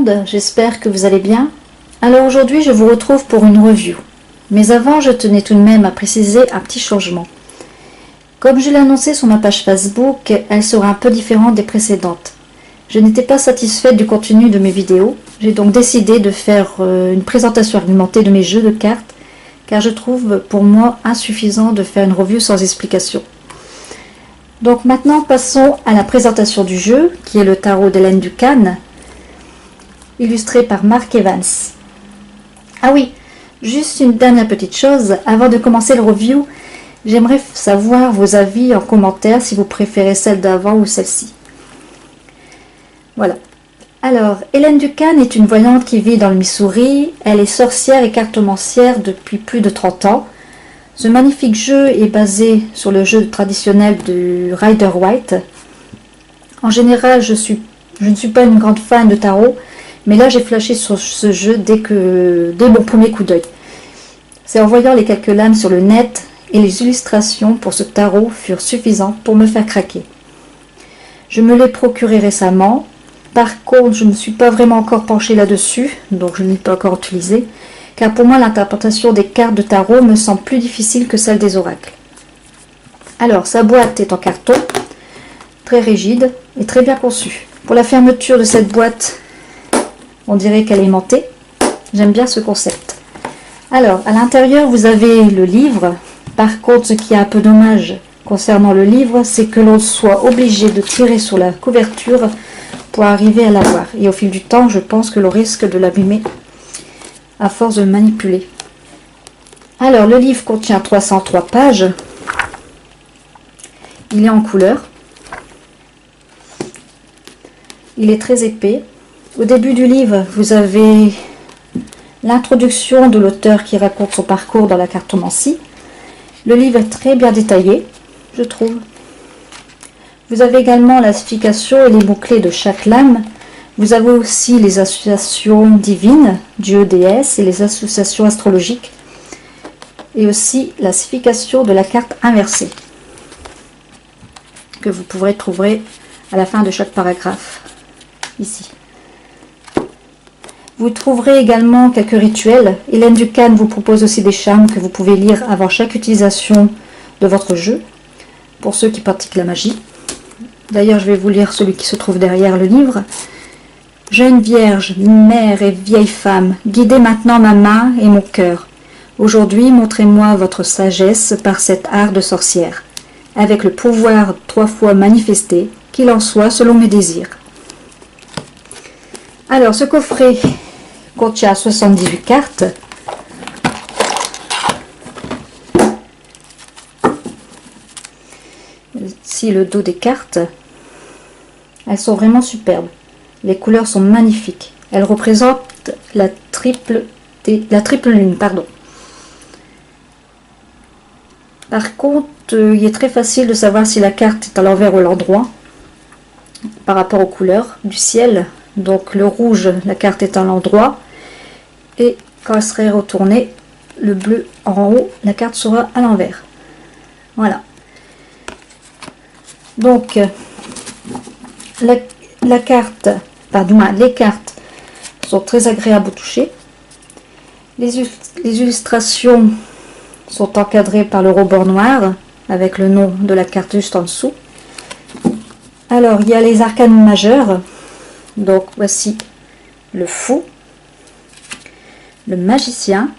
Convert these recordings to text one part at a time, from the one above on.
monde, j'espère que vous allez bien. Alors aujourd'hui je vous retrouve pour une review. Mais avant je tenais tout de même à préciser un petit changement. Comme je l'ai annoncé sur ma page Facebook, elle sera un peu différente des précédentes. Je n'étais pas satisfaite du contenu de mes vidéos, j'ai donc décidé de faire une présentation argumentée de mes jeux de cartes, car je trouve pour moi insuffisant de faire une review sans explication. Donc maintenant passons à la présentation du jeu, qui est le tarot d'Hélène Ducane, illustré par Mark Evans. Ah oui, juste une dernière petite chose, avant de commencer le review, j'aimerais savoir vos avis en commentaire si vous préférez celle d'avant ou celle-ci. Voilà. Alors, Hélène Ducane est une voyante qui vit dans le Missouri. Elle est sorcière et cartomancière depuis plus de 30 ans. Ce magnifique jeu est basé sur le jeu traditionnel du Rider-Waite. En général, je ne suis pas une grande fan de tarot, mais là j'ai flashé sur ce jeu dès mon premier coup d'œil. C'est en voyant les quelques lames sur le net et les illustrations pour ce tarot furent suffisantes pour me faire craquer. Je me l'ai procuré récemment. Par contre, je ne me suis pas vraiment encore penchée là-dessus, donc je ne l'ai pas encore utilisé, car pour moi l'interprétation des cartes de tarot me semble plus difficile que celle des oracles. Alors, sa boîte est en carton, très rigide et très bien conçue. Pour la fermeture de cette boîte, on dirait qu'elle est aimantée. J'aime bien ce concept. Alors, à l'intérieur, vous avez le livre. Par contre, ce qui est un peu dommage concernant le livre, c'est que l'on soit obligé de tirer sur la couverture pour arriver à l'avoir. Et au fil du temps, je pense que l'on risque de l'abîmer à force de le manipuler. Alors, le livre contient 303 pages. Il est en couleur. Il est très épais. Au début du livre, vous avez l'introduction de l'auteur qui raconte son parcours dans la cartomancie. Le livre est très bien détaillé, je trouve. Vous avez également la signification et les mots-clés de chaque lame. Vous avez aussi les associations divines, Dieu, déesse, et les associations astrologiques. Et aussi la signification de la carte inversée, que vous pourrez trouver à la fin de chaque paragraphe, ici. Vous trouverez également quelques rituels. Hélène Ducane vous propose aussi des charmes que vous pouvez lire avant chaque utilisation de votre jeu, pour ceux qui pratiquent la magie. D'ailleurs, je vais vous lire celui qui se trouve derrière le livre. Jeune vierge, mère et vieille femme, guidez maintenant ma main et mon cœur. Aujourd'hui, montrez-moi votre sagesse par cet art de sorcière, avec le pouvoir 3 fois manifesté, qu'il en soit selon mes désirs. Alors, ce coffret contient 78 cartes. Ici le dos des cartes. Elles sont vraiment superbes. Les couleurs sont magnifiques. Elles représentent la triple lune. Par contre, il est très facile de savoir si la carte est à l'envers ou à l'endroit par rapport aux couleurs du ciel. Donc le rouge, la carte est à l'endroit. Et quand elle serait retournée, le bleu en haut, la carte sera à l'envers. Voilà. Donc, les cartes sont très agréables au toucher. Les illustrations sont encadrées par le rebord noir, avec le nom de la carte juste en dessous. Alors, il y a les arcanes majeurs. Donc, voici le fou, le magicien,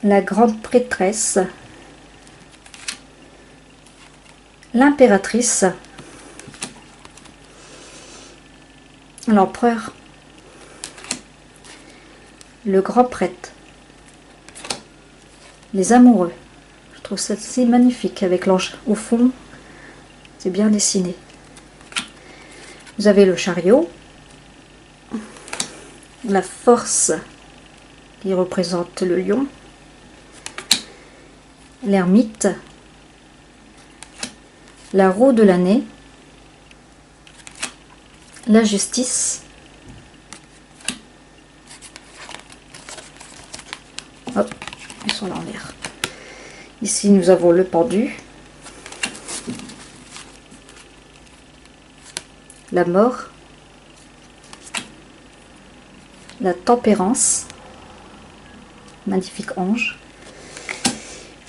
la grande prêtresse, l'impératrice, l'empereur, le grand prêtre, les amoureux. Je trouve ça assez magnifique avec l'ange au fond, c'est bien dessiné. Vous avez le chariot, la force qui représente le lion, l'ermite, la roue de l'année, la justice, hop, ils sont à l'envers. Ici nous avons le pendu, la mort, la tempérance, magnifique ange,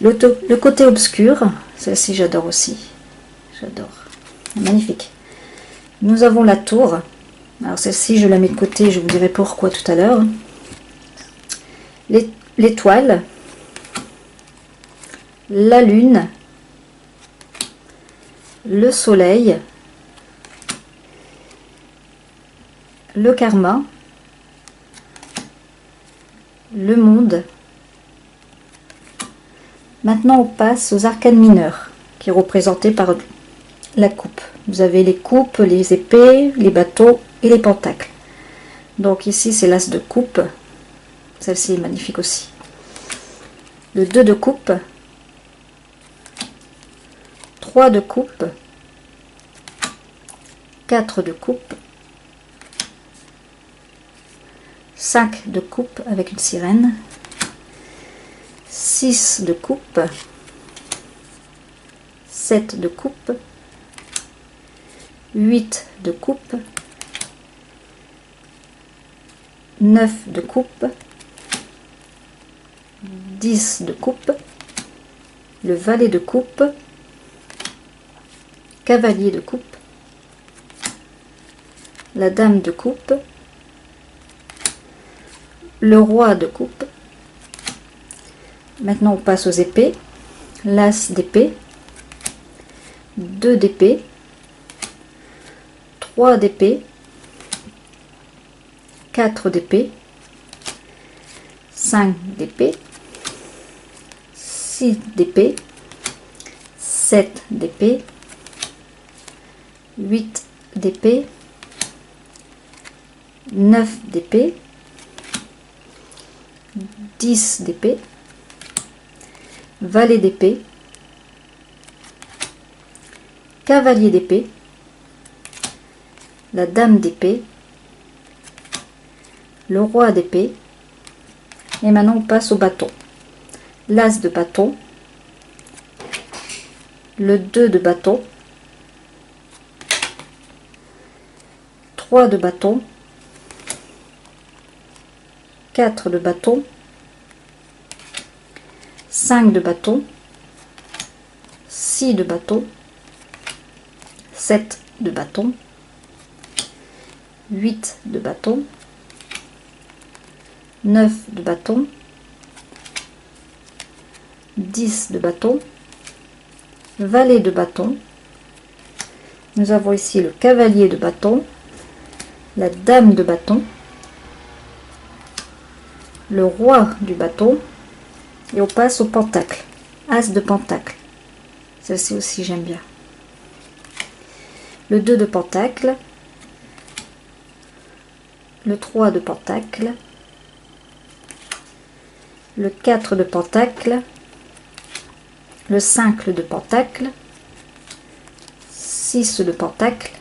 le côté obscur, celle-ci j'adore aussi, j'adore, magnifique. Nous avons la tour, alors celle-ci je la mets de côté, je vous dirai pourquoi tout à l'heure. L'étoile, la lune, le soleil, le karma, le monde. Maintenant on passe aux arcanes mineures, qui est représenté par la coupe. Vous avez les coupes, les épées, les bateaux et les pentacles. Donc ici c'est l'as de coupe, celle-ci est magnifique aussi. Le 2 de coupe, 3 de coupe, 4 de coupe, 5 de coupe avec une sirène, 6 de coupe, 7 de coupe, 8 de coupe, 9 de coupe, 10 de coupe, le valet de coupe, cavalier de coupe, la dame de coupe, le roi de coupe. Maintenant on passe aux épées, l'as d'épée, 2 d'épée, 3 d'épée, 4 d'épée, 5 d'épée, 6 d'épée, 7 d'épée, 8 d'épée, 9 d'épée, 10 d'épée, valet d'épée, cavalier d'épée, la dame d'épée, le roi d'épée. Et maintenant on passe au bâton. L'as de bâton, le 2 de bâton, 3 de bâton, 4 de bâton, 5 de bâton, 6 de bâton, 7 de bâton, 8 de bâton, 9 de bâton, 10 de bâton, valet de bâton. Nous avons ici le cavalier de bâton, la dame de bâton, le roi du bâton, et on passe au pentacle, as de pentacle. Celle-ci aussi j'aime bien. Le 2 de pentacle, le 3 de pentacle, le 4 de pentacle, le 5 de pentacle, 6 de pentacle,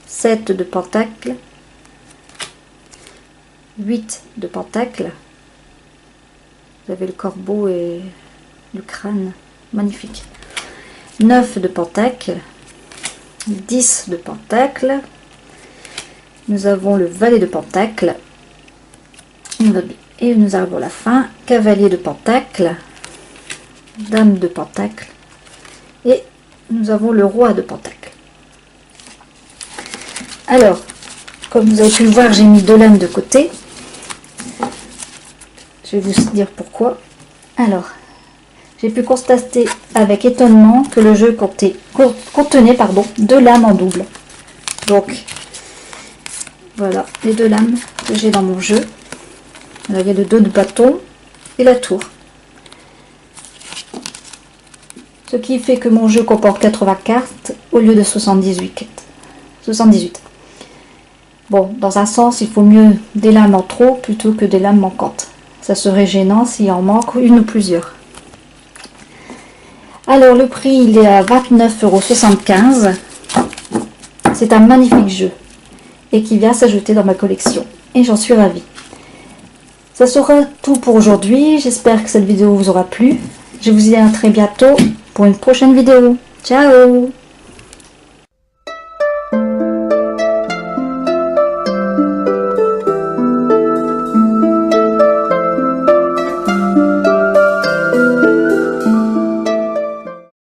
7 de pentacle, 8 de pentacle. Vous avez le corbeau et le crâne, magnifique. 9 de pentacle, 10 de pentacle. Nous avons le valet de pentacle. Et nous arrivons à la fin. Cavalier de pentacle, dame de pentacle. Et nous avons le roi de pentacle. Alors, comme vous avez pu le voir, j'ai mis 2 lames de côté. Je vais vous dire pourquoi. Alors, j'ai pu constater avec étonnement que le jeu contenait 2 lames en double. Donc, voilà les 2 lames que j'ai dans mon jeu. Alors, il y a le 2 de bâton et la tour. Ce qui fait que mon jeu comporte 80 cartes au lieu de 78. Bon, dans un sens, il faut mieux des lames en trop plutôt que des lames manquantes. Ça serait gênant s'il en manque une ou plusieurs. Alors, le prix, il est à 29,75 €. C'est un magnifique jeu et qui vient s'ajouter dans ma collection. Et j'en suis ravie. Ça sera tout pour aujourd'hui. J'espère que cette vidéo vous aura plu. Je vous dis à très bientôt pour une prochaine vidéo. Ciao!